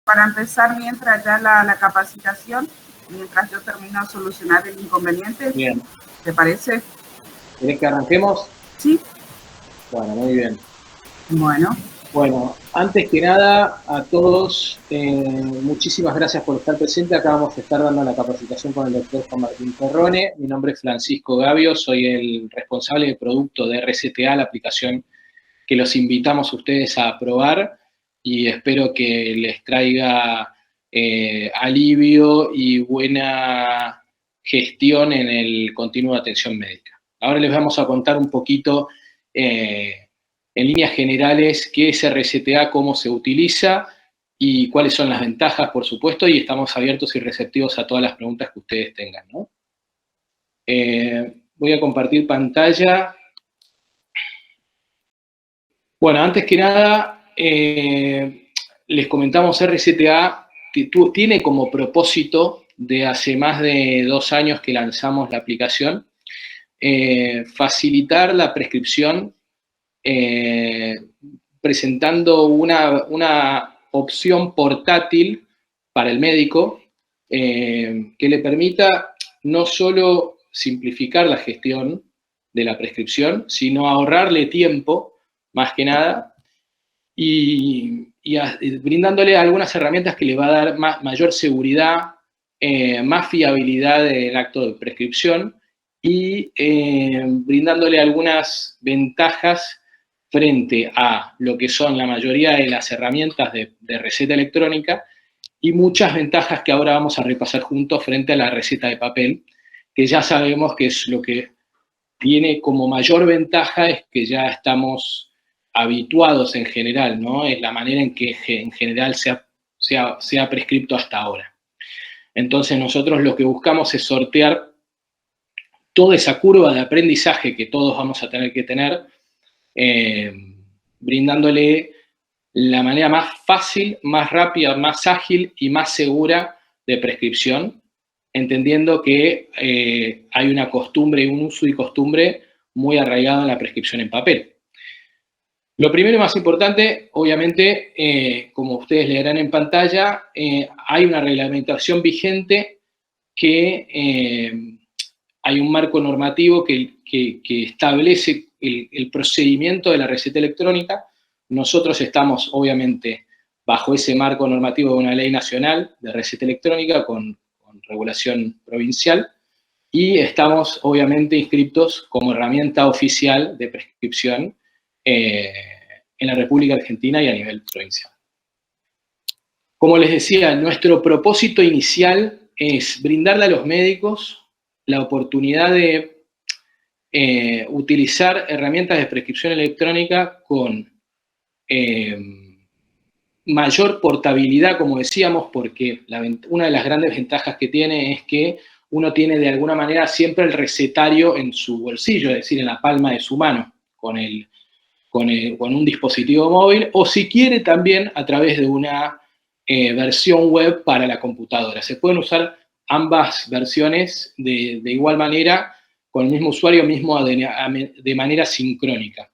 para empezar mientras ya la capacitación, mientras yo termino de solucionar el inconveniente. Bien. ¿Te parece? ¿Querés que arranquemos? Sí. Bueno, muy bien. Bueno, antes que nada, a todos, muchísimas gracias por estar presentes. Acá vamos a estar dando la capacitación con el doctor Juan Martín Perrone. Mi nombre es Francisco Gavio, soy el responsable de producto de RCTA, la aplicación que los invitamos a ustedes a probar, y espero que les traiga alivio y buena gestión en el continuo de atención médica. Ahora les vamos a contar un poquito, en líneas generales, qué es RCTA, cómo se utiliza y cuáles son las ventajas, por supuesto, y estamos abiertos y receptivos a todas las preguntas que ustedes tengan, ¿no? Voy a compartir pantalla. Bueno, antes que nada, les comentamos, RCTA tiene como propósito, de hace más de 2 años que lanzamos la aplicación, facilitar la prescripción, presentando una opción portátil para el médico, que le permita no solo simplificar la gestión de la prescripción, sino ahorrarle tiempo, más que nada, y brindándole algunas herramientas que le va a dar mayor seguridad, más fiabilidad del acto de prescripción, y brindándole algunas ventajas frente a lo que son la mayoría de las herramientas de receta electrónica, y muchas ventajas que ahora vamos a repasar juntos frente a la receta de papel, que ya sabemos que es lo que tiene como mayor ventaja, es que ya estamos habituados en general, ¿no? Es la manera en que en general se ha prescrito hasta ahora. Entonces nosotros lo que buscamos es sortear toda esa curva de aprendizaje que todos vamos a tener que tener, brindándole la manera más fácil, más rápida, más ágil y más segura de prescripción, entendiendo que hay una costumbre, un uso y costumbre muy arraigado en la prescripción en papel. Lo primero y más importante, obviamente, como ustedes leerán en pantalla, hay una reglamentación vigente que hay un marco normativo que establece el procedimiento de la receta electrónica. Nosotros estamos, obviamente, bajo ese marco normativo de una ley nacional de receta electrónica con regulación provincial, y estamos, obviamente, inscritos como herramienta oficial de prescripción en la República Argentina y a nivel provincial. Como les decía, nuestro propósito inicial es brindarle a los médicos la oportunidad de utilizar herramientas de prescripción electrónica con mayor portabilidad, como decíamos, porque una de las grandes ventajas que tiene es que uno tiene de alguna manera siempre el recetario en su bolsillo, es decir, en la palma de su mano, con un dispositivo móvil, o si quiere también a través de una versión web para la computadora. Se pueden usar ambas versiones de igual manera, con el mismo usuario, de manera sincrónica.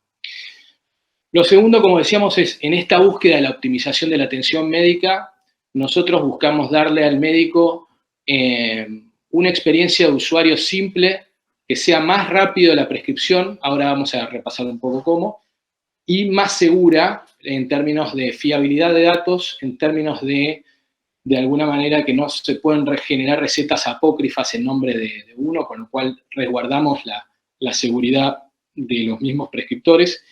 Lo segundo, como decíamos, es en esta búsqueda de la optimización de la atención médica, nosotros buscamos darle al médico una experiencia de usuario simple, que sea más rápido la prescripción, ahora vamos a repasar un poco cómo, y más segura en términos de fiabilidad de datos, en términos de alguna manera que no se pueden generar recetas apócrifas en nombre de uno, con lo cual resguardamos la seguridad de los mismos prescriptores.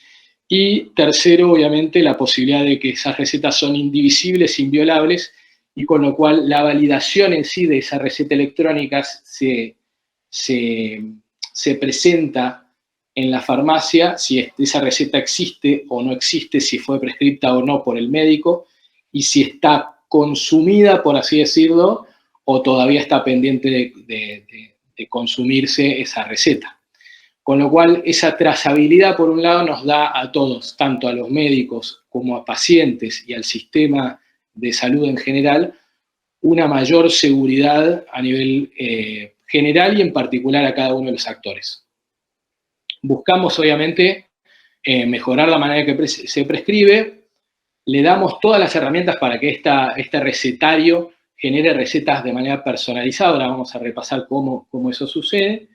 Y tercero, obviamente, la posibilidad de que esas recetas son indivisibles, inviolables, y con lo cual la validación en sí de esa receta electrónica se presenta en la farmacia, si esa receta existe o no existe, si fue prescripta o no por el médico, y si está consumida, por así decirlo, o todavía está pendiente de consumirse esa receta. Con lo cual, esa trazabilidad, por un lado, nos da a todos, tanto a los médicos como a pacientes y al sistema de salud en general, una mayor seguridad a nivel general y en particular a cada uno de los actores. Buscamos, obviamente, mejorar la manera que se prescribe, le damos todas las herramientas para que este recetario genere recetas de manera personalizada. Ahora vamos a repasar cómo eso sucede.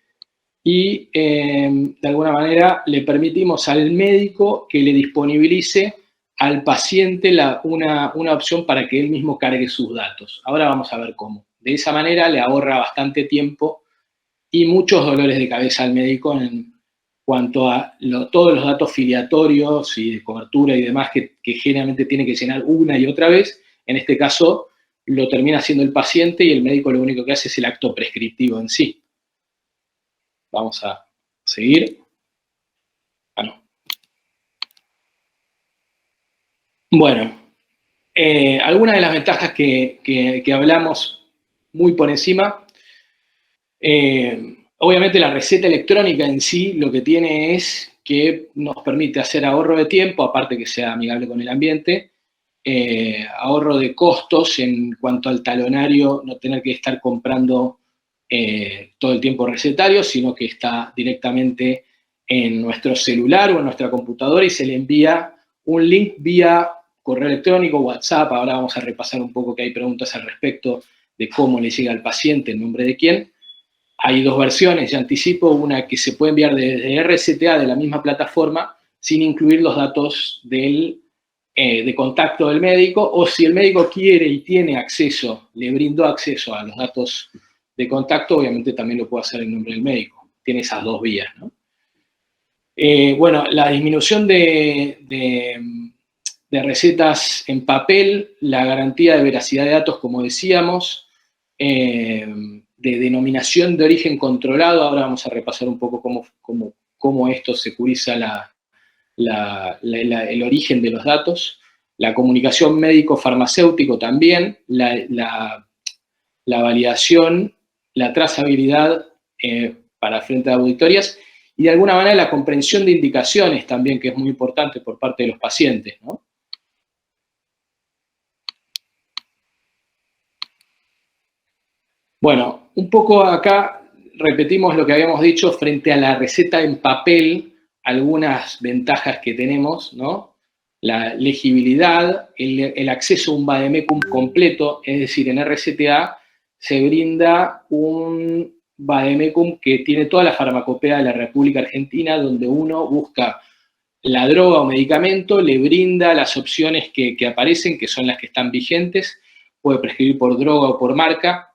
Y de alguna manera le permitimos al médico que le disponibilice al paciente una opción para que él mismo cargue sus datos. Ahora vamos a ver cómo. De esa manera le ahorra bastante tiempo y muchos dolores de cabeza al médico en cuanto a todos los datos filiatorios y de cobertura y demás que generalmente tiene que llenar una y otra vez. En este caso lo termina haciendo el paciente y el médico lo único que hace es el acto prescriptivo en sí. Vamos a seguir. No. Bueno, algunas de las ventajas que hablamos muy por encima. Obviamente la receta electrónica en sí lo que tiene es que nos permite hacer ahorro de tiempo, aparte que sea amigable con el ambiente, ahorro de costos en cuanto al talonario, no tener que estar comprando todo el tiempo recetarios, sino que está directamente en nuestro celular o en nuestra computadora y se le envía un link vía correo electrónico, WhatsApp. Ahora vamos a repasar un poco que hay preguntas al respecto de cómo le llega al paciente, en nombre de quién. Hay dos versiones, ya anticipo, una que se puede enviar desde RCTA de la misma plataforma sin incluir los datos de contacto del médico, o si el médico quiere y tiene acceso, le brindó acceso a los datos de contacto, obviamente también lo puede hacer en nombre del médico. Tiene esas dos vías, ¿no? Bueno, la disminución de recetas en papel, la garantía de veracidad de datos, como decíamos, de denominación de origen controlado. Ahora vamos a repasar un poco cómo esto securiza el origen de los datos. La comunicación médico-farmacéutico también, la validación, la trazabilidad para frente a auditorías y de alguna manera la comprensión de indicaciones también, que es muy importante por parte de los pacientes, ¿no? Bueno, un poco acá repetimos lo que habíamos dicho frente a la receta en papel, algunas ventajas que tenemos, ¿no? La legibilidad, el acceso a un vademecum completo, es decir, en RCTA se brinda un vademecum que tiene toda la farmacopea de la República Argentina, donde uno busca la droga o medicamento, le brinda las opciones que aparecen, que son las que están vigentes, puede prescribir por droga o por marca.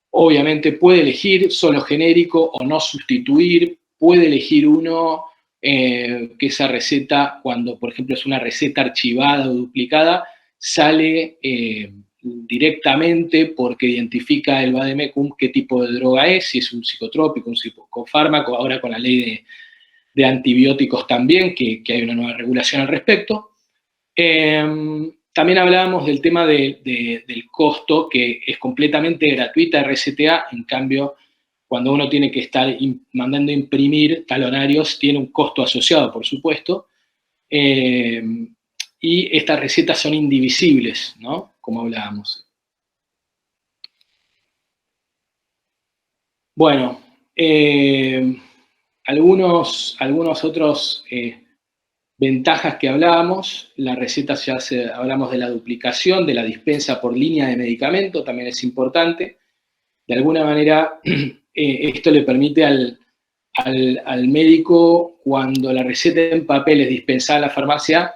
Obviamente puede elegir solo genérico o no sustituir, puede elegir uno que esa receta, cuando por ejemplo es una receta archivada o duplicada, sale directamente porque identifica el vademecum qué tipo de droga es, si es un psicotrópico, un psicofármaco, ahora con la ley de antibióticos también, que hay una nueva regulación al respecto. También hablábamos del tema del costo, que es completamente gratuita RCTA, en cambio, cuando uno tiene que estar mandando a imprimir talonarios, tiene un costo asociado, por supuesto, y estas recetas son indivisibles, ¿no? Como hablábamos. Bueno, algunos otros ventajas que hablábamos, la receta hablamos de la duplicación, de la dispensa por línea de medicamento, también es importante. De alguna manera, esto le permite al médico, cuando la receta en papel es dispensada en la farmacia,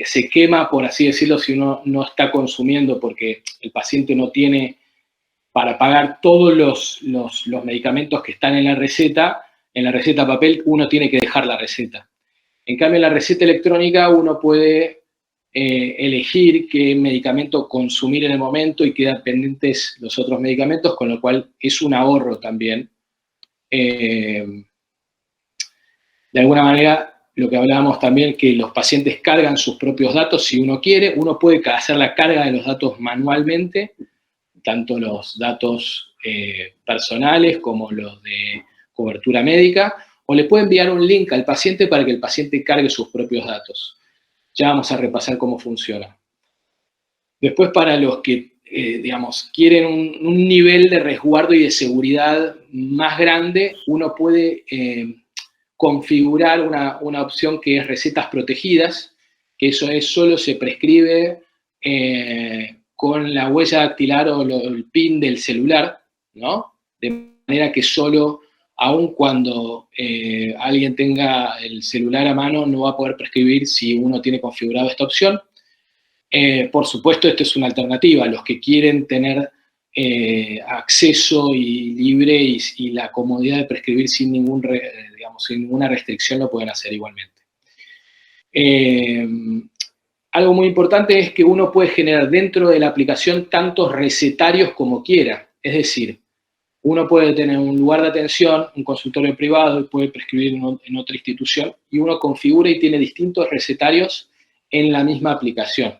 se quema, por así decirlo, si uno no está consumiendo, porque el paciente no tiene para pagar todos los medicamentos que están en la receta papel, uno tiene que dejar la receta. En cambio, en la receta electrónica uno puede elegir qué medicamento consumir en el momento y quedan pendientes los otros medicamentos, con lo cual es un ahorro también. De alguna manera, lo que hablábamos también, que los pacientes cargan sus propios datos si uno quiere, uno puede hacer la carga de los datos manualmente, tanto los datos personales como los de cobertura médica, o le puede enviar un link al paciente para que el paciente cargue sus propios datos. Ya vamos a repasar cómo funciona. Después, para los que, digamos, quieren un nivel de resguardo y de seguridad más grande, uno puede configurar una opción que es recetas protegidas, que eso solo se prescribe con la huella dactilar o el PIN del celular, ¿no? De manera que solo, aun cuando alguien tenga el celular a mano, no va a poder prescribir si uno tiene configurado esta opción. Por supuesto, esto es una alternativa. Los que quieren tener acceso y libre y la comodidad de prescribir sin ninguna restricción lo pueden hacer igualmente. Algo muy importante es que uno puede generar dentro de la aplicación tantos recetarios como quiera. Es decir, uno puede tener un lugar de atención, un consultorio privado, y puede prescribir en otra institución, y uno configura y tiene distintos recetarios en la misma aplicación.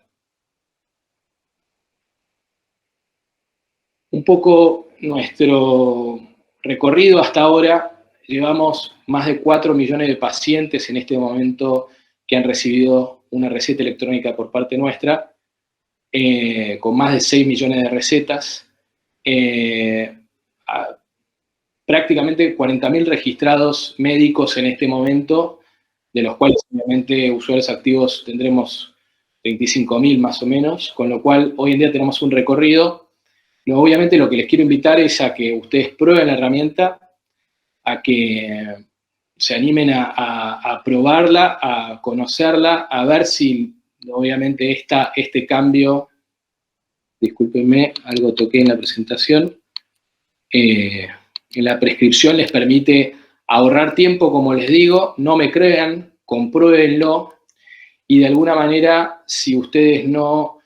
Un poco nuestro recorrido hasta ahora, llevamos más de 4 millones de pacientes en este momento que han recibido una receta electrónica por parte nuestra, con más de 6 millones de recetas, prácticamente 40.000 registrados médicos en este momento, de los cuales obviamente usuarios activos tendremos 25.000 más o menos, con lo cual hoy en día tenemos un recorrido. Obviamente lo que les quiero invitar es a que ustedes prueben la herramienta, a que se animen a probarla, a conocerla, a ver si obviamente este cambio, discúlpenme, algo toqué en la presentación, en la prescripción les permite ahorrar tiempo, como les digo. No me crean, compruébenlo, y de alguna manera, si ustedes no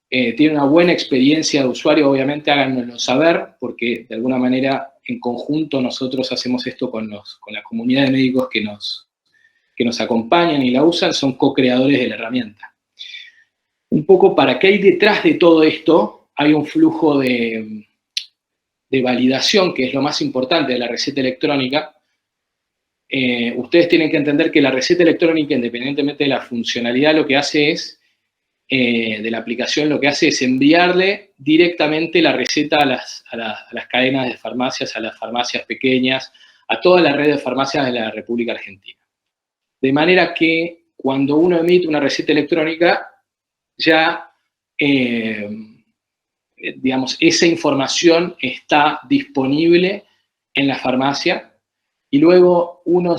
tienen una buena experiencia de usuario, obviamente háganoslo saber, porque de alguna manera en conjunto nosotros hacemos esto con la comunidad de médicos que nos acompañan y la usan, son co-creadores de la herramienta. Un poco para qué hay detrás de todo esto, hay un flujo de validación, que es lo más importante de la receta electrónica. Ustedes tienen que entender que la receta electrónica, independientemente de la funcionalidad, lo que hace es, de la aplicación, lo que hace es enviarle directamente la receta a las cadenas de farmacias, a las farmacias pequeñas, a toda la red de farmacias de la República Argentina. De manera que cuando uno emite una receta electrónica, ya, digamos, esa información está disponible en la farmacia, y luego uno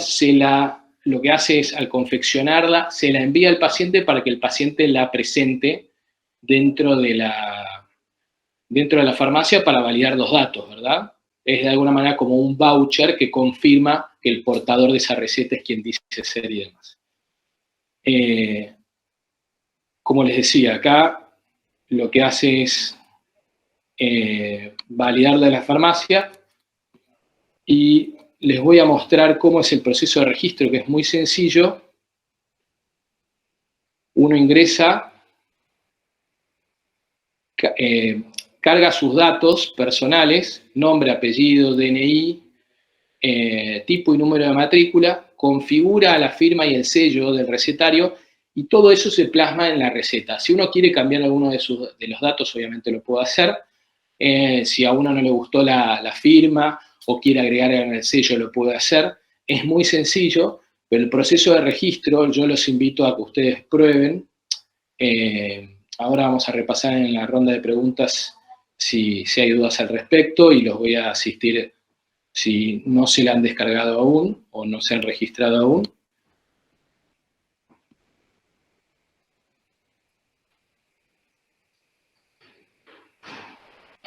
lo que hace es, al confeccionarla, se la envía al paciente para que el paciente la presente dentro de la farmacia para validar los datos, ¿verdad? Es de alguna manera como un voucher que confirma que el portador de esa receta es quien dice ser y demás. Como les decía, acá lo que hace es validarla en la farmacia, y les voy a mostrar cómo es el proceso de registro, que es muy sencillo. Uno ingresa, carga sus datos personales, nombre, apellido, DNI, tipo y número de matrícula, configura la firma y el sello del recetario, y todo eso se plasma en la receta. Si uno quiere cambiar alguno de los datos, obviamente lo puede hacer. Si a uno no le gustó la firma o quiere agregar en el sello, lo puede hacer. Es muy sencillo, pero el proceso de registro yo los invito a que ustedes prueben. Ahora vamos a repasar en la ronda de preguntas si hay dudas al respecto, y los voy a asistir si no se la han descargado aún o no se han registrado aún.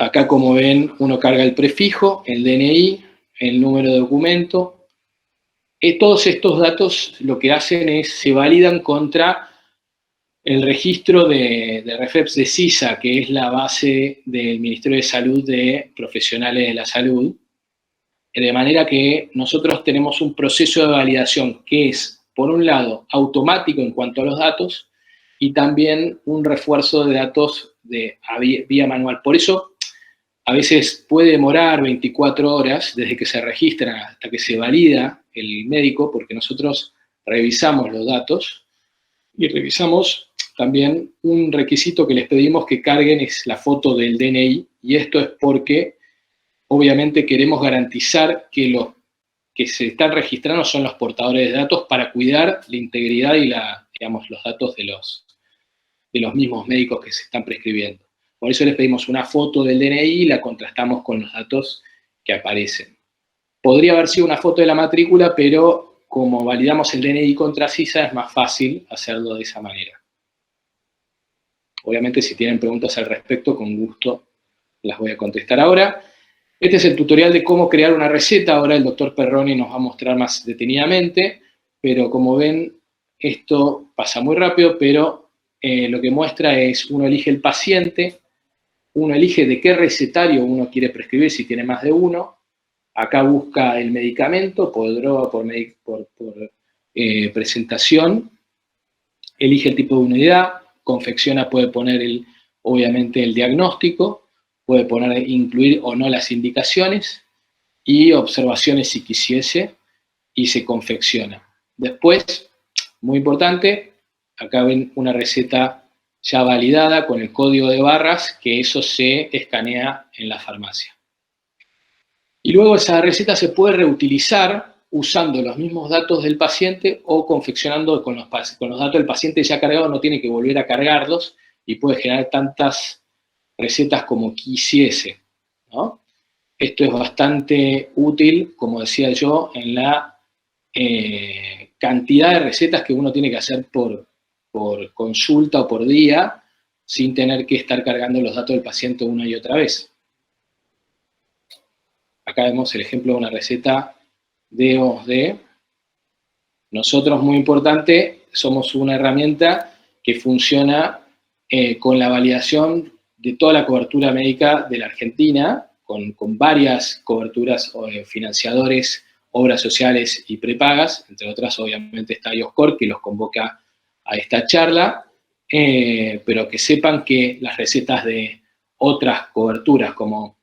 Acá, como ven, uno carga el prefijo, el DNI, el número de documento. Todos estos datos lo que hacen es, se validan contra el registro de REFEPS de CISA, que es la base del Ministerio de Salud de Profesionales de la Salud. De manera que nosotros tenemos un proceso de validación que es, por un lado, automático en cuanto a los datos, y también un refuerzo de datos vía manual. Por eso, a veces puede demorar 24 horas desde que se registran hasta que se valida el médico, porque nosotros revisamos los datos y revisamos también un requisito que les pedimos que carguen, es la foto del DNI, y esto es porque obviamente queremos garantizar que los que se están registrando son los portadores de datos, para cuidar la integridad y la digamos, los datos de los mismos médicos que se están prescribiendo. Por eso les pedimos una foto del DNI y la contrastamos con los datos que aparecen. Podría haber sido una foto de la matrícula, pero como validamos el DNI contra CISA, es más fácil hacerlo de esa manera. Obviamente, si tienen preguntas al respecto, con gusto las voy a contestar ahora. Este es el tutorial de cómo crear una receta. Ahora el doctor Perroni nos va a mostrar más detenidamente, pero como ven, esto pasa muy rápido, pero lo que muestra es, uno elige el paciente, uno elige de qué recetario uno quiere prescribir, si tiene más de uno. Acá busca el medicamento, por droga, por presentación, elige el tipo de unidad, confecciona, puede poner obviamente el diagnóstico, puede incluir o no las indicaciones, y observaciones si quisiese, y se confecciona. Después, muy importante, acá ven una receta ya validada con el código de barras, que eso se escanea en la farmacia. Y luego esa receta se puede reutilizar usando los mismos datos del paciente o confeccionando con los datos del paciente ya cargados, no tiene que volver a cargarlos y puede generar tantas recetas como quisiese, ¿no? Esto es bastante útil, como decía yo, en la cantidad de recetas que uno tiene que hacer por consulta o por día, sin tener que estar cargando los datos del paciente una y otra vez. Acá vemos el ejemplo de una receta de OSD. Nosotros, muy importante, somos una herramienta que funciona con la validación de toda la cobertura médica de la Argentina, con varias coberturas financiadores, obras sociales y prepagas, entre otras obviamente está IOSCOR, que los convoca a esta charla, pero que sepan que las recetas de otras coberturas como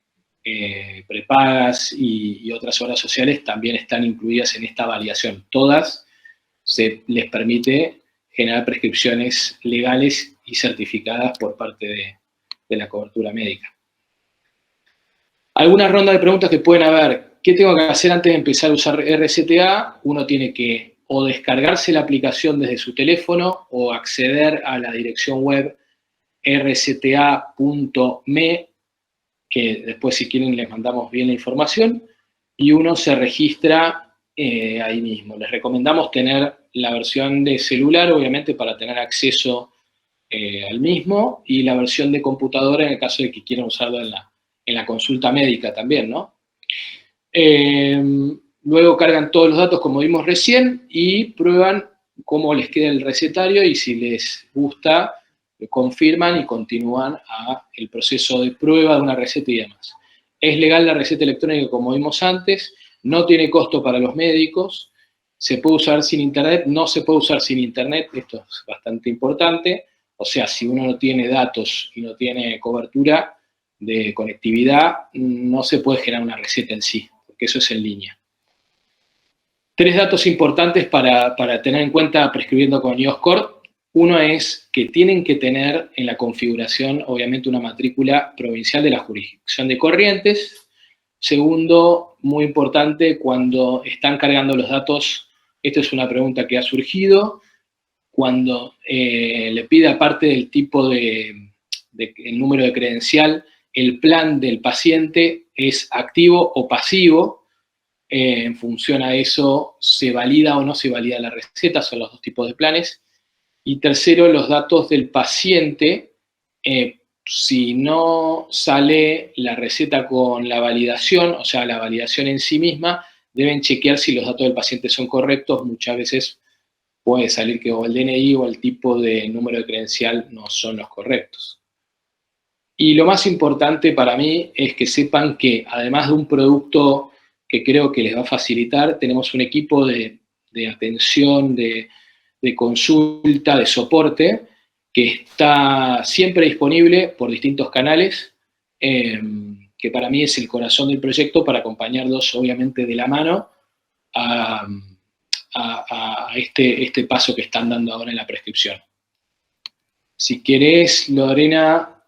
prepagas y otras obras sociales también están incluidas en esta validación. Todas les permite generar prescripciones legales y certificadas por parte de la cobertura médica. Algunas rondas de preguntas que pueden haber. ¿Qué tengo que hacer antes de empezar a usar RCTA? Uno tiene que o descargarse la aplicación desde su teléfono o acceder a la dirección web rcta.me, que después si quieren les mandamos bien la información, y uno se registra ahí mismo. Les recomendamos tener la versión de celular, obviamente, para tener acceso al mismo, y la versión de computadora en el caso de que quieran usarlo en la consulta médica también, ¿no? Luego cargan todos los datos como vimos recién y prueban cómo les queda el recetario y si les gusta, confirman y continúan el proceso de prueba de una receta y demás. Es legal la receta electrónica como vimos antes, no tiene costo para los médicos, se puede usar sin internet, no se puede usar sin internet, esto es bastante importante, o sea, si uno no tiene datos y no tiene cobertura de conectividad, no se puede generar una receta en sí, porque eso es en línea. 3 datos importantes para tener en cuenta prescribiendo con IOSCOR. Uno es que tienen que tener en la configuración, obviamente, una matrícula provincial de la jurisdicción de Corrientes. Segundo, muy importante, cuando están cargando los datos, esta es una pregunta que ha surgido, cuando le pide aparte del tipo el número de credencial, el plan del paciente es activo o pasivo. En función a eso se valida o no se valida la receta, son los 2 tipos de planes. Y tercero, los datos del paciente, si no sale la receta con la validación, o sea, la validación en sí misma, deben chequear si los datos del paciente son correctos. Muchas veces puede salir que o el DNI o el tipo de número de credencial no son los correctos. Y lo más importante para mí es que sepan que, además de un producto que creo que les va a facilitar, tenemos un equipo de atención, de consulta, de soporte, que está siempre disponible por distintos canales, que para mí es el corazón del proyecto, para acompañarlos, obviamente, de la mano a este paso que están dando ahora en la prescripción. Si querés, Lorena,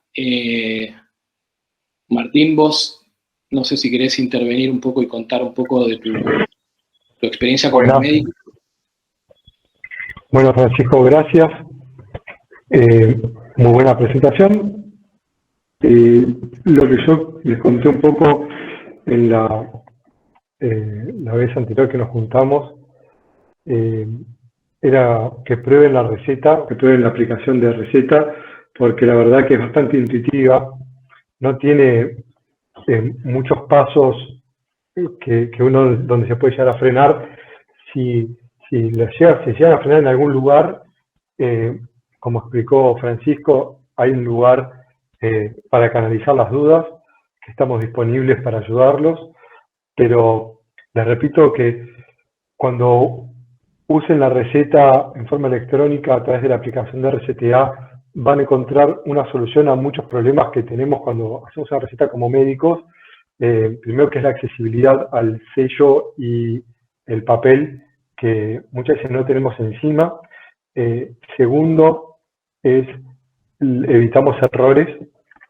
Martín, vos, no sé si querés intervenir un poco y contar un poco de tu experiencia como médico. Bueno, Francisco, gracias. Muy buena presentación. Lo que yo les conté un poco en la vez anterior que nos juntamos, era que prueben la receta, que prueben la aplicación de receta, porque la verdad que es bastante intuitiva, no tiene muchos pasos que uno donde se puede llegar a frenar. Si se llegan a frenar en algún lugar, como explicó Francisco, hay un lugar para canalizar las dudas, que estamos disponibles para ayudarlos, pero les repito que cuando usen la receta en forma electrónica a través de la aplicación de RCTA, van a encontrar una solución a muchos problemas que tenemos cuando hacemos una receta como médicos. Primero, que es la accesibilidad al sello y el papel, que muchas veces no tenemos encima. Segundo, evitamos errores,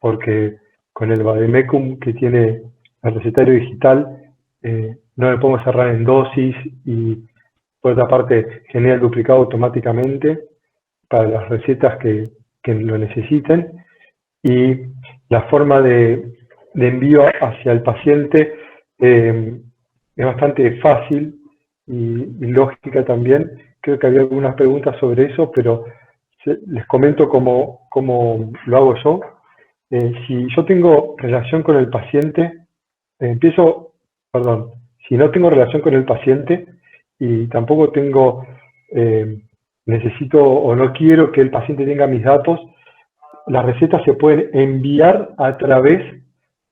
porque con el vademecum que tiene el recetario digital, no le podemos cerrar en dosis y por otra parte genera el duplicado automáticamente para las recetas que lo necesiten, y la forma de envío hacia el paciente es bastante fácil y lógica también. Creo que había algunas preguntas sobre eso, pero les comento cómo lo hago yo. Si yo tengo relación con el paciente, si no tengo relación con el paciente y tampoco necesito o no quiero que el paciente tenga mis datos, las recetas se pueden enviar a través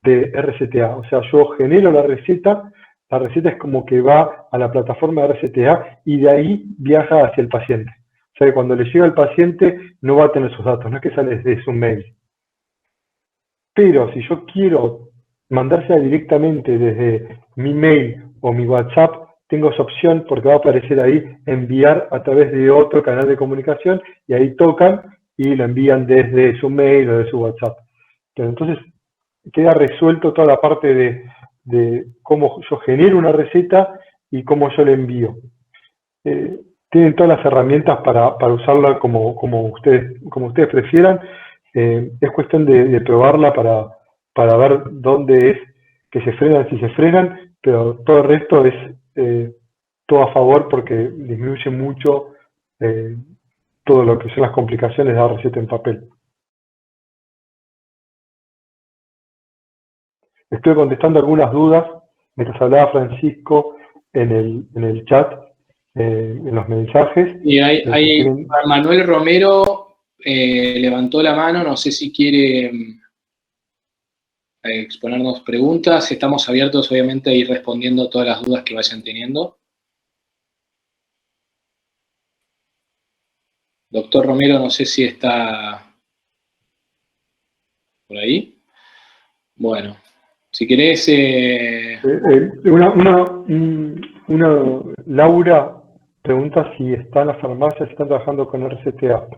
de RCTA. O sea, yo genero la receta es como que va a la plataforma de RCTA y de ahí viaja hacia el paciente. O sea, que cuando le llega al paciente no va a tener sus datos, no es que sale desde su mail. Pero si yo quiero mandársela directamente desde mi mail o mi WhatsApp, tengo esa opción porque va a aparecer ahí enviar a través de otro canal de comunicación, y ahí tocan y lo envían desde su mail o de su WhatsApp. Pero entonces queda resuelto toda la parte de cómo yo genero una receta y cómo yo la envío. Tienen todas las herramientas para usarla como ustedes prefieran. Es cuestión de probarla para ver dónde es que se frenan, si se frenan, pero todo el resto es todo a favor, porque disminuye mucho todo lo que son las complicaciones de la receta en papel. Estoy contestando algunas dudas mientras hablaba Francisco en el chat, en los mensajes. Y Manuel Romero levantó la mano, no sé si quiere exponernos preguntas. Estamos abiertos, obviamente, a ir respondiendo todas las dudas que vayan teniendo. Doctor Romero, no sé si está por ahí. Bueno, si querés... Laura pregunta si están las farmacias, si están trabajando con RCTA.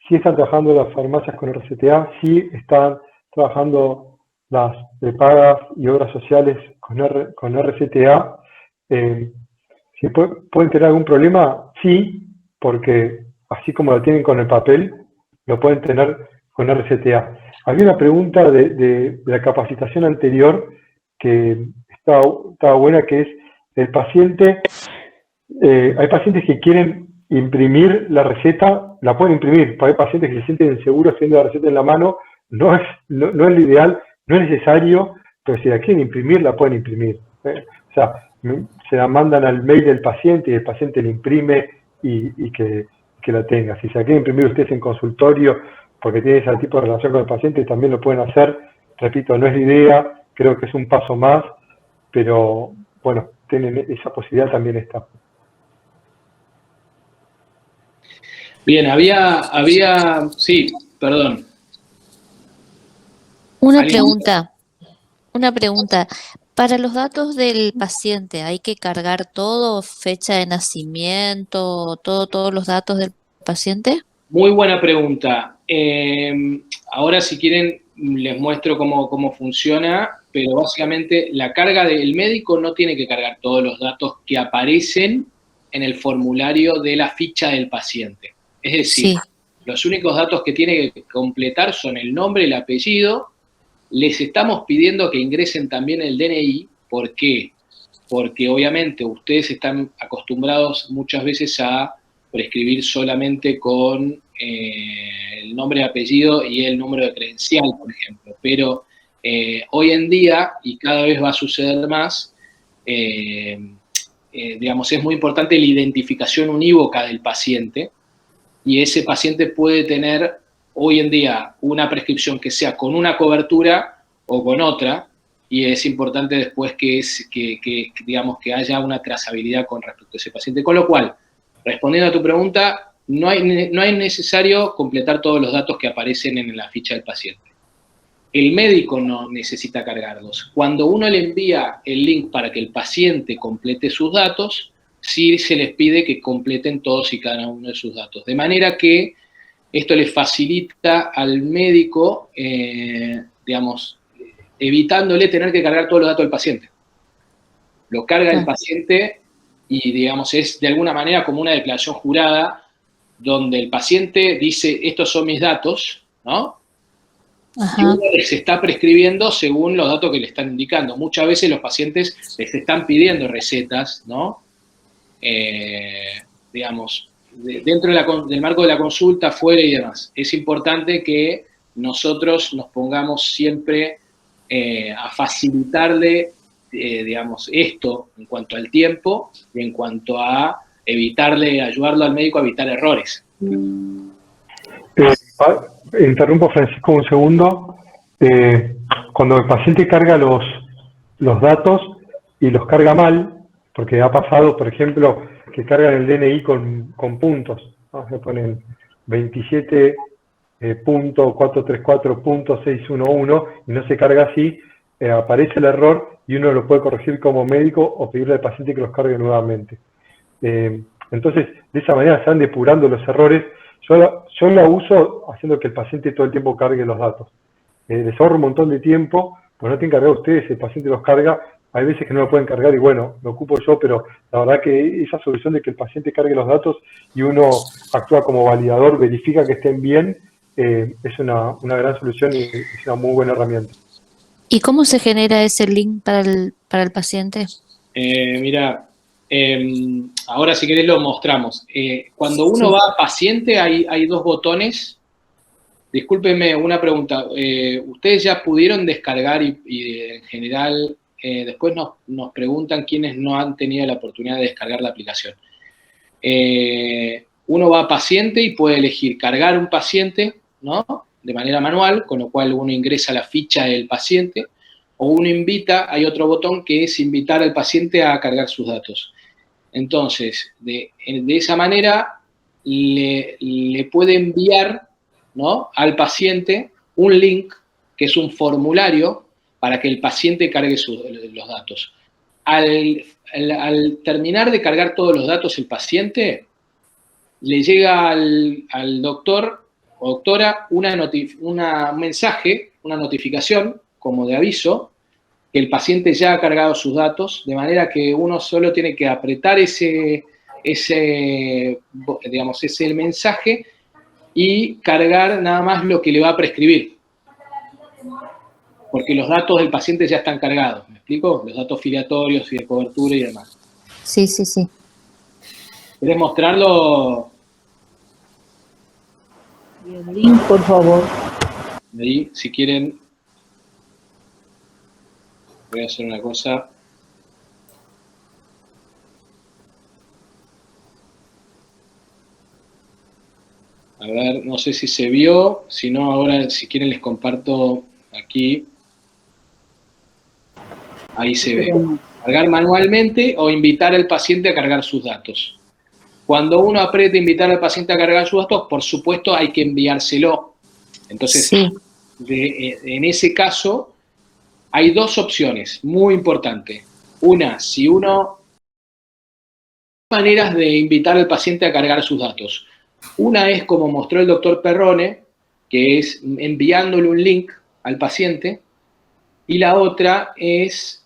Sí están trabajando las farmacias con RCTA, sí están trabajando las prepagas y obras sociales con RCTA. ¿Si pueden tener algún problema? Sí, porque así como lo tienen con el papel, lo pueden tener con RCTA. Había una pregunta de la capacitación anterior que estaba buena, que es el paciente. Hay pacientes que quieren imprimir la receta, la pueden imprimir, pero hay pacientes que se sienten inseguros teniendo la receta en la mano. No es lo ideal, no es necesario, pero si la quieren imprimir, la pueden imprimir. O sea, se la mandan al mail del paciente y el paciente la imprime y que la tenga. Si se la quieren imprimir ustedes en consultorio porque tienen ese tipo de relación con el paciente, también lo pueden hacer. Repito, no es la idea, creo que es un paso más, pero bueno, tienen esa posibilidad, también está. Bien, sí, perdón. Una pregunta. Para los datos del paciente, ¿hay que cargar todo, fecha de nacimiento, todos los datos del paciente? Muy buena pregunta. Ahora, si quieren, les muestro cómo funciona, pero básicamente la carga del médico no tiene que cargar todos los datos que aparecen en el formulario de la ficha del paciente. Es decir, Sí. los únicos datos que tiene que completar son el nombre, el apellido. Les estamos pidiendo que ingresen también el DNI. ¿Por qué? Porque obviamente ustedes están acostumbrados muchas veces a prescribir solamente con el nombre y apellido y el número de credencial, por ejemplo. Pero hoy en día, y cada vez va a suceder más, digamos, es muy importante la identificación unívoca del paciente, y ese paciente puede tener hoy en día una prescripción que sea con una cobertura o con otra, y es importante después digamos, que haya una trazabilidad con respecto a ese paciente. Con lo cual, respondiendo a tu pregunta, no es necesario completar todos los datos que aparecen en la ficha del paciente. El médico no necesita cargarlos. Cuando uno le envía el link para que el paciente complete sus datos, sí se les pide que completen todos y cada uno de sus datos. De manera que esto le facilita al médico, digamos, evitándole tener que cargar todos los datos del paciente. Lo carga el paciente y, digamos, es de alguna manera como una declaración jurada donde el paciente dice, estos son mis datos, ¿no? Ajá. Y uno les está prescribiendo según los datos que le están indicando. Muchas veces los pacientes les están pidiendo recetas, ¿no? Digamos, dentro del marco de la consulta, fuera y demás. Es importante que nosotros nos pongamos siempre a facilitarle, digamos, esto en cuanto al tiempo y en cuanto a ayudarlo al médico a evitar errores. Interrumpo, Francisco, un segundo. Cuando el paciente carga los datos y los carga mal, porque ha pasado, por ejemplo, que cargan el DNI con puntos, ¿no? Se ponen 27.434.611 y no se carga así, aparece el error y uno lo puede corregir como médico o pedirle al paciente que los cargue nuevamente. Entonces, de esa manera se van depurando los errores. Yo la uso haciendo que el paciente todo el tiempo cargue los datos. Les ahorro un montón de tiempo, pues no tienen que cargar ustedes, el paciente los carga. Hay veces que no lo pueden cargar y bueno, lo ocupo yo, pero la verdad que esa solución de que el paciente cargue los datos y uno actúa como validador, verifica que estén bien, es una gran solución y es una muy buena herramienta. ¿Y cómo se genera ese link para el paciente? Mira, ahora si querés lo mostramos. Cuando uno va a paciente hay dos botones. Discúlpenme, una pregunta. ¿Ustedes ya pudieron descargar y en general después nos preguntan quienes no han tenido la oportunidad de descargar la aplicación? Uno va a paciente y puede elegir cargar un paciente, ¿no? De manera manual, con lo cual uno ingresa la ficha del paciente, o uno invita, hay otro botón que es invitar al paciente a cargar sus datos. Entonces, de esa manera le puede enviar, ¿no?, al paciente un link, que es un formulario, para que el paciente cargue los datos. Al terminar de cargar todos los datos el paciente, le llega al doctor o doctora un mensaje, una notificación, como de aviso, que el paciente ya ha cargado sus datos, de manera que uno solo tiene que apretar ese mensaje y cargar nada más lo que le va a prescribir. Porque los datos del paciente ya están cargados, ¿me explico? Los datos filiatorios y de cobertura y demás. Sí, sí, sí. ¿Querés mostrarlo? Y el link, por favor. Ahí, si quieren, voy a hacer una cosa. A ver, no sé si se vio, si no, ahora si quieren les comparto aquí. Ahí se ve. Cargar manualmente o invitar al paciente a cargar sus datos. Cuando uno aprieta invitar al paciente a cargar sus datos, por supuesto hay que enviárselo. Entonces, sí, en ese caso, hay dos opciones muy importantes. Una, si uno... maneras de invitar al paciente a cargar sus datos. Una es como mostró el doctor Perrone, que es enviándole un link al paciente, y la otra es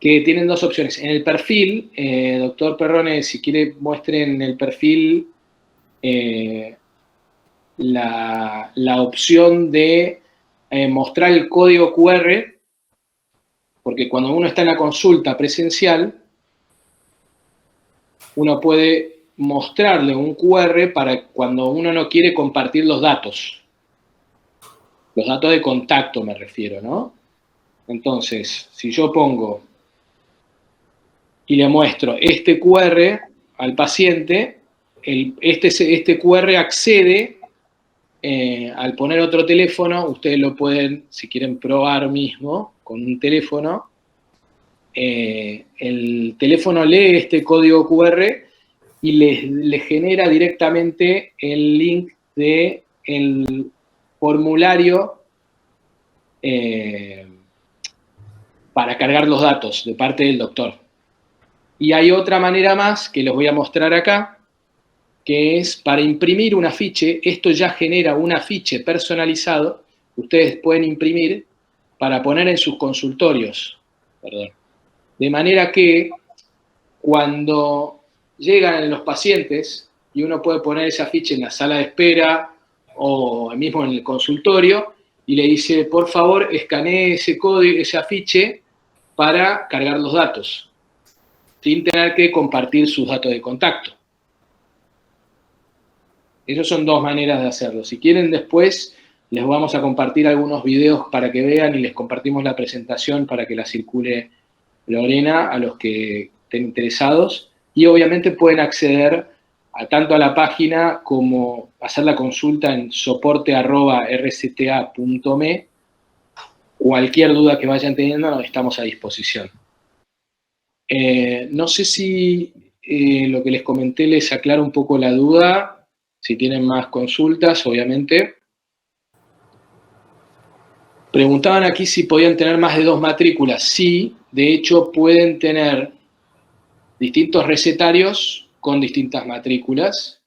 que tienen dos opciones. En el perfil, doctor Perrone, si quiere muestre en el perfil la opción de mostrar el código QR, porque cuando uno está en la consulta presencial, uno puede mostrarle un QR para cuando uno no quiere compartir los datos de contacto me refiero, ¿no? Entonces, si yo pongo y le muestro este QR al paciente, este QR accede, al poner otro teléfono, ustedes lo pueden, si quieren probar mismo, con un teléfono, el teléfono lee este código QR y le genera directamente el link del formulario para cargar los datos de parte del doctor. Y hay otra manera más que les voy a mostrar acá, que es para imprimir un afiche. Esto ya genera un afiche personalizado que ustedes pueden imprimir para poner en sus consultorios. Perdón. De manera que cuando llegan los pacientes y uno puede poner ese afiche en la sala de espera o mismo en el consultorio y le dice, por favor, escanee ese código, ese afiche para cargar los datos, sin tener que compartir sus datos de contacto. Esas son dos maneras de hacerlo. Si quieren después, les vamos a compartir algunos videos para que vean y les compartimos la presentación para que la circule Lorena a los que estén interesados. Y obviamente pueden acceder tanto a la página como hacer la consulta en soporte@rcta.me. Cualquier duda que vayan teniendo, estamos a disposición. No sé si lo que les comenté les aclara un poco la duda. Si tienen más consultas, obviamente. Preguntaban aquí si podían tener más de 2 matrículas. Sí, de hecho pueden tener distintos recetarios con distintas matrículas.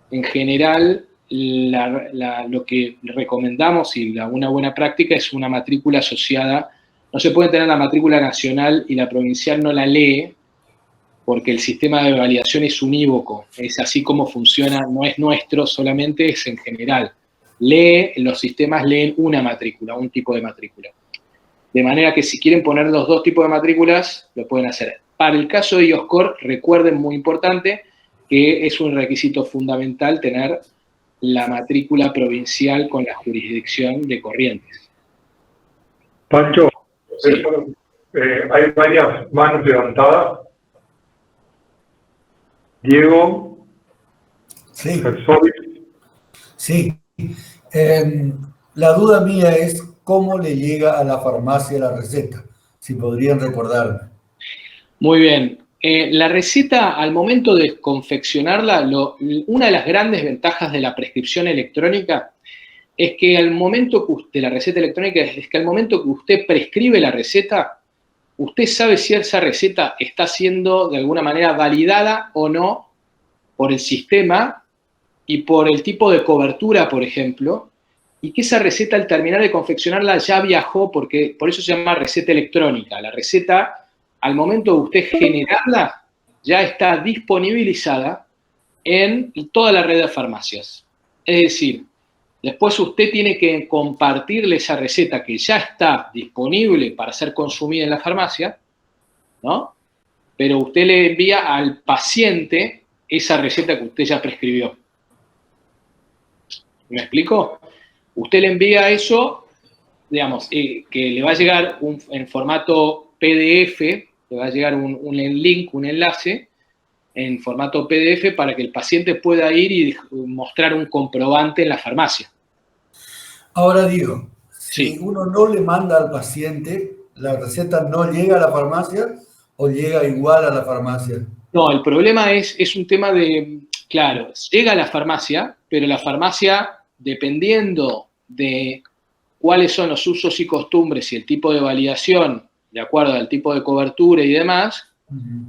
En general, lo que recomendamos y una buena práctica es una matrícula asociada. No se puede tener la matrícula nacional y la provincial no la lee, porque el sistema de validación es unívoco, es así como funciona, no es nuestro solamente, es en general. Los sistemas leen una matrícula, un tipo de matrícula. De manera que si quieren poner los dos tipos de matrículas, lo pueden hacer. Para el caso de IOSCOR, recuerden, muy importante, que es un requisito fundamental tener la matrícula provincial con la jurisdicción de Corrientes. Pancho, Sí. hay varias manos levantadas. Diego, Sí, Gersovich. sí. La duda mía es cómo le llega a la farmacia la receta, si podrían recordarme. Muy bien. La receta, al momento de confeccionarla, una de las grandes ventajas de la prescripción electrónica es que al momento que usted, la receta electrónica, es que al momento que usted prescribe la receta, usted sabe si esa receta está siendo de alguna manera validada o no por el sistema y por el tipo de cobertura, por ejemplo, y que esa receta al terminar de confeccionarla ya viajó, porque por eso se llama receta electrónica. La receta, al momento de usted generarla, ya está disponibilizada en toda la red de farmacias. Es decir, después usted tiene que compartirle esa receta que ya está disponible para ser consumida en la farmacia, ¿no? Pero usted le envía al paciente esa receta que usted ya prescribió. ¿Me explico? Usted le envía eso, digamos, que le va a llegar en formato PDF, le va a llegar un link, un enlace, en formato PDF para que el paciente pueda ir y mostrar un comprobante en la farmacia. Ahora digo, si Sí. uno no le manda al paciente, ¿la receta no llega a la farmacia o llega igual a la farmacia? No, el problema es un tema de, claro, llega a la farmacia, pero la farmacia, dependiendo de cuáles son los usos y costumbres y el tipo de validación, de acuerdo al tipo de cobertura y demás,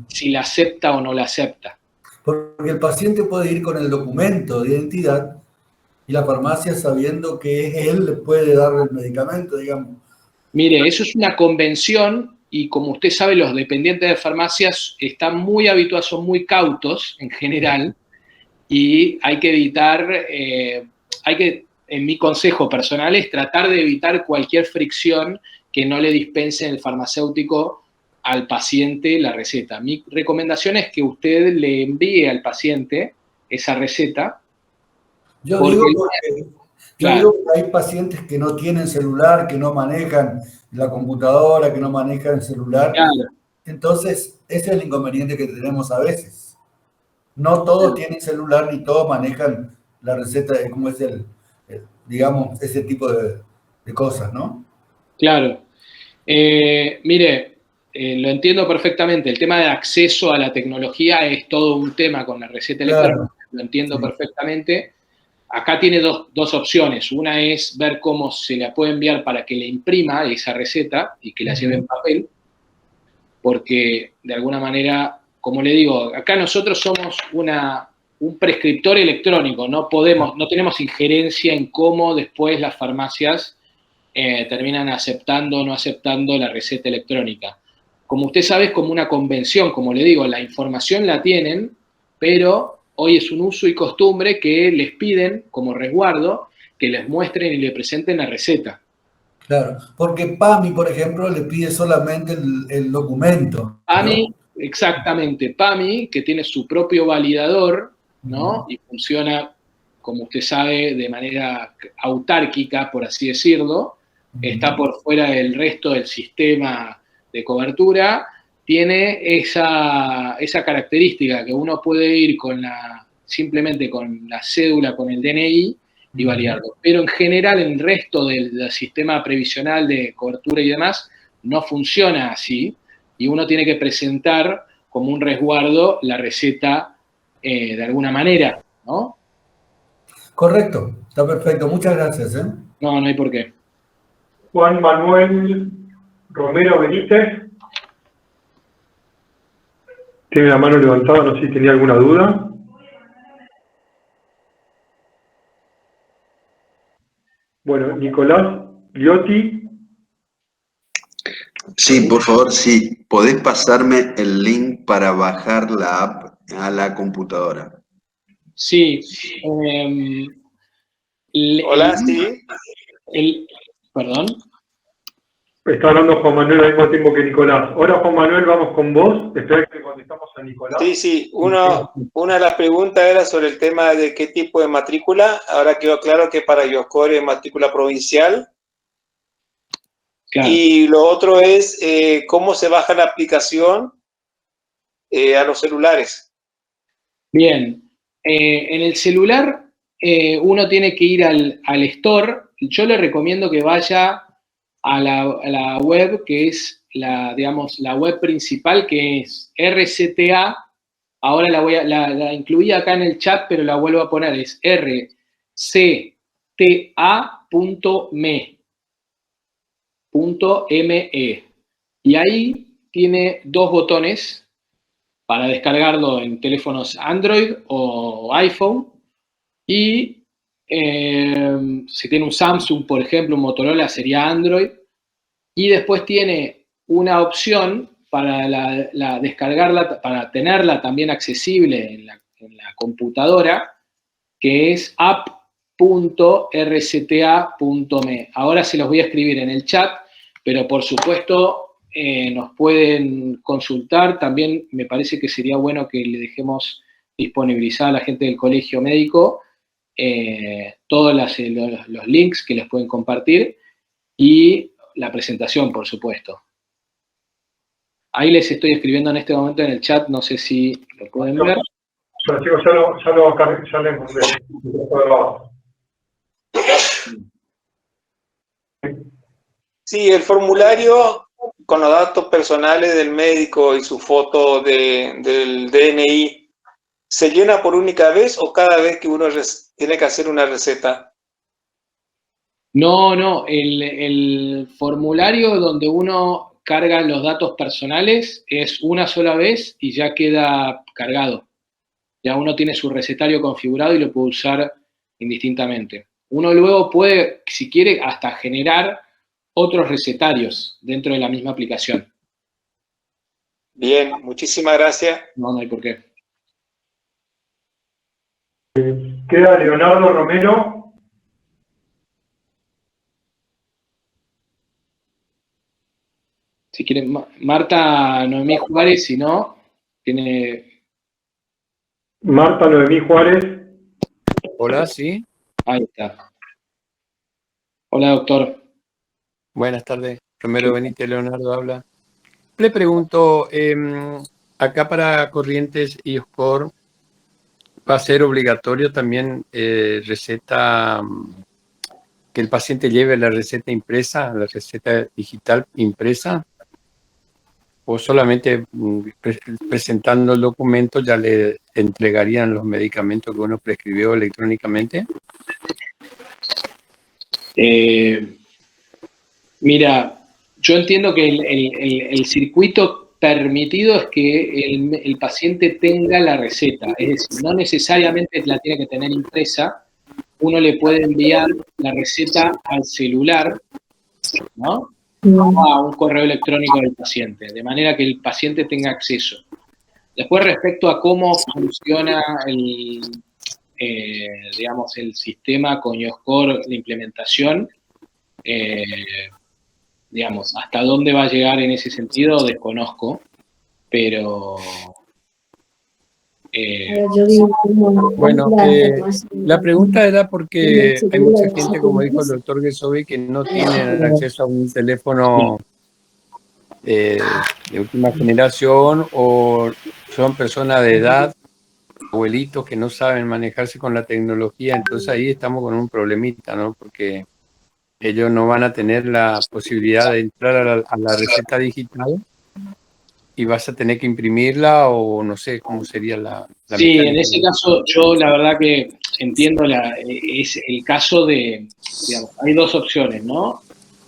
si la acepta o no la acepta. Porque el paciente puede ir con el documento de identidad y la farmacia, sabiendo que es él, le puede dar el medicamento, digamos. Mire, eso es una convención y como usted sabe, los dependientes de farmacias están muy habituados, son muy cautos en general, y hay que evitar, en mi consejo personal es tratar de evitar cualquier fricción que no le dispense el farmacéutico al paciente la receta. Mi recomendación es que usted le envíe al paciente esa receta. Yo Porque, digo que hay pacientes que no tienen celular, que no manejan la computadora, que no manejan el celular. Claro. Entonces, ese es el inconveniente que tenemos a veces. No todos tienen celular ni todos manejan la receta, como es digamos, ese tipo de cosas, ¿no? Claro. Mire, lo entiendo perfectamente. El tema de acceso a la tecnología es todo un tema con la receta electrónica. Lo entiendo perfectamente. Acá tiene dos opciones. Una es ver cómo se la puede enviar para que le imprima esa receta y que la lleve en papel, porque de alguna manera, como le digo, acá nosotros somos un prescriptor electrónico, no tenemos injerencia en cómo después las farmacias terminan aceptando o no aceptando la receta electrónica. Como usted sabe, es como una convención, como le digo, la información la tienen, pero hoy es un uso y costumbre que les piden como resguardo que les muestren y le presenten la receta. Claro, porque PAMI, por ejemplo, le pide solamente el documento. PAMI, exactamente, PAMI, que tiene su propio validador, ¿no? Y funciona, como usted sabe, de manera autárquica, por así decirlo, está por fuera del resto del sistema de cobertura, tiene esa característica que uno puede ir simplemente con la cédula, con el DNI y validarlo. Pero en general, el resto del sistema previsional de cobertura y demás no funciona así, y uno tiene que presentar como un resguardo la receta de alguna manera, ¿no? Correcto, está perfecto. Muchas gracias. No hay por qué. Juan Manuel Romero Benítez. Tiene la mano levantada, no sé si tenía alguna duda. Bueno, Nicolás Liotti. Sí, por favor, sí. ¿Podés pasarme el link para bajar la app a la computadora? Sí. Hola, sí. Perdón. Está hablando Juan Manuel al mismo tiempo que Nicolás. Ahora, Juan Manuel, vamos con vos. Espera que contestamos a Nicolás. Sí. Una de las preguntas era sobre el tema de qué tipo de matrícula. Ahora quedó claro que para Yoscore es matrícula provincial. Claro. Y lo otro es cómo se baja la aplicación a los celulares. Bien. En el celular uno tiene que ir al store. Yo le recomiendo que vaya a la web, que es la web principal, que es RCTA. Ahora la incluí acá en el chat, pero la vuelvo a poner. Es rcta.me. .me. Y ahí tiene dos botones para descargarlo en teléfonos Android o iPhone. Y si tiene un Samsung, por ejemplo, un Motorola, sería Android. Y después tiene una opción para descargarla, para tenerla también accesible en la computadora, que es app.rcta.me. Ahora se los voy a escribir en el chat, pero por supuesto nos pueden consultar. También me parece que sería bueno que le dejemos disponibilizar a la gente del colegio médico todos los links que les pueden compartir y la presentación, por supuesto. Ahí les estoy escribiendo en este momento en el chat, no sé si lo pueden ver. Chicos, ya le encontré. Sí, el formulario con los datos personales del médico y su foto del DNI, ¿se llena por única vez o cada vez que uno tiene que hacer una receta? No, el formulario donde uno carga los datos personales es una sola vez y ya queda cargado. Ya uno tiene su recetario configurado y lo puede usar indistintamente. Uno luego puede, si quiere, hasta generar otros recetarios dentro de la misma aplicación. Bien, muchísimas gracias. No hay por qué. Queda Leonardo Romero. Si quieren, Marta Noemí Juárez, si no, tiene... Marta Noemí Juárez. Hola, sí. Ahí está. Hola, doctor. Buenas tardes. Romero Benítez, Leonardo habla. Le pregunto, acá para Corrientes y Oscor, ¿va a ser obligatorio también receta, que el paciente lleve la receta impresa, la receta digital impresa? ¿O solamente presentando el documento ya le entregarían los medicamentos que uno prescribió electrónicamente? Mira, yo entiendo que el circuito permitido es que el paciente tenga la receta, es decir, no necesariamente la tiene que tener impresa, uno le puede enviar la receta al celular, ¿no? O a un correo electrónico del paciente, de manera que el paciente tenga acceso. Después, respecto a cómo funciona digamos, el sistema con Oscor, la implementación, digamos, hasta dónde va a llegar en ese sentido, desconozco, pero... Bueno, la pregunta era porque hay mucha gente, como dijo el doctor Gesovi, que no tienen acceso a un teléfono de última generación, o son personas de edad, abuelitos que no saben manejarse con la tecnología. Entonces ahí estamos con un problemita, ¿no? Porque ellos no van a tener la posibilidad de entrar a la receta digital y vas a tener que imprimirla, o no sé cómo sería la sí, mecánica. en ese caso yo la verdad que entiendo es el caso de, digamos, hay dos opciones, ¿no?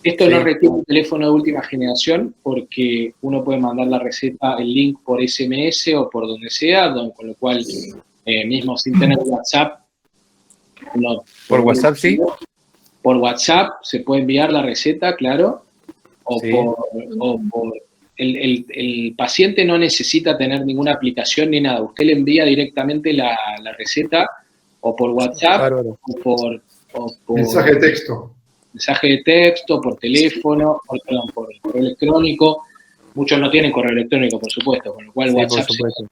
Esto Sí. no requiere un teléfono de última generación porque uno puede mandar la receta, el link por SMS o por donde sea, con lo cual mismo sin tener WhatsApp. ¿Por WhatsApp sí? Por WhatsApp se puede enviar la receta, claro, o Sí. por el paciente no necesita tener ninguna aplicación ni nada. Usted le envía directamente la receta o por WhatsApp Bárbaro. o por Mensaje de texto. Mensaje de texto, por teléfono, por correo electrónico. Muchos no tienen correo electrónico, por supuesto, con lo cual Sí, WhatsApp... por supuesto.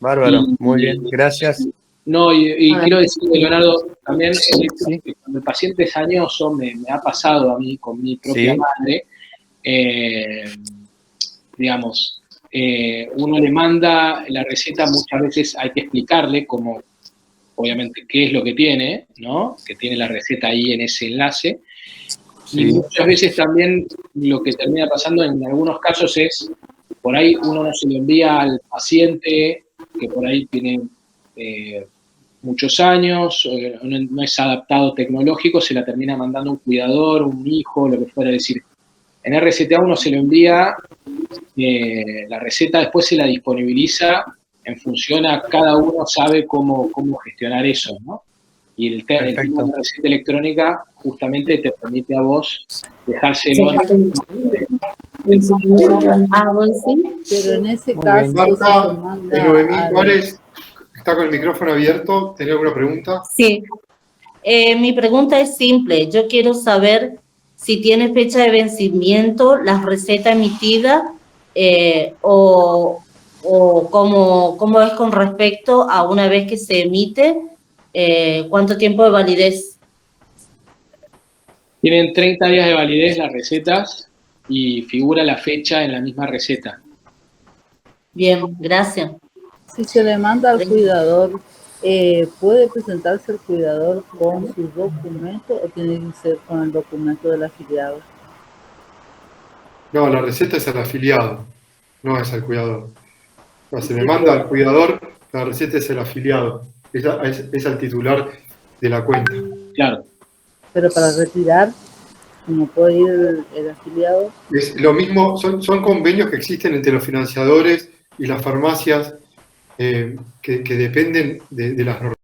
Bárbaro, muy bien, gracias. No, y quiero decirle, Leonardo, también Sí. cuando el paciente es añoso, me ha pasado a mí con mi propia Sí. madre, digamos, uno le manda la receta, muchas veces hay que explicarle cómo, obviamente, qué es lo que tiene, ¿no? Que tiene la receta ahí en ese enlace. Sí. Y muchas veces también lo que termina pasando en algunos casos es, por ahí uno no se lo envía al paciente, que por ahí tiene muchos años, no es adaptado tecnológico, se la termina mandando un cuidador, un hijo, lo que fuera. Es decir, en RCTA uno se lo envía, la receta después se la disponibiliza en función a cada uno sabe cómo gestionar eso, ¿no? Y el tema de la receta electrónica justamente te permite a vos dejárselo. Pero en ese caso... Marta Noemí Juárez está con el micrófono abierto. ¿Tiene alguna pregunta? Sí. Mi pregunta es simple. Yo quiero saber si tiene fecha de vencimiento la receta emitida o cómo es con respecto a una vez que se emite, cuánto tiempo de validez. Tienen 30 días de validez las recetas y figura la fecha en la misma receta. Bien, gracias. Si se le manda al cuidador, ¿puede presentarse el cuidador con sus documentos o tiene que ser con el documento del afiliado? No, la receta es al afiliado, no es al cuidador. Cuando se le manda al cuidador, la receta es el afiliado, es al titular de la cuenta. Claro. Pero para retirar, ¿cómo puede ir el afiliado? Es lo mismo, son convenios que existen entre los financiadores y las farmacias que dependen de las normas.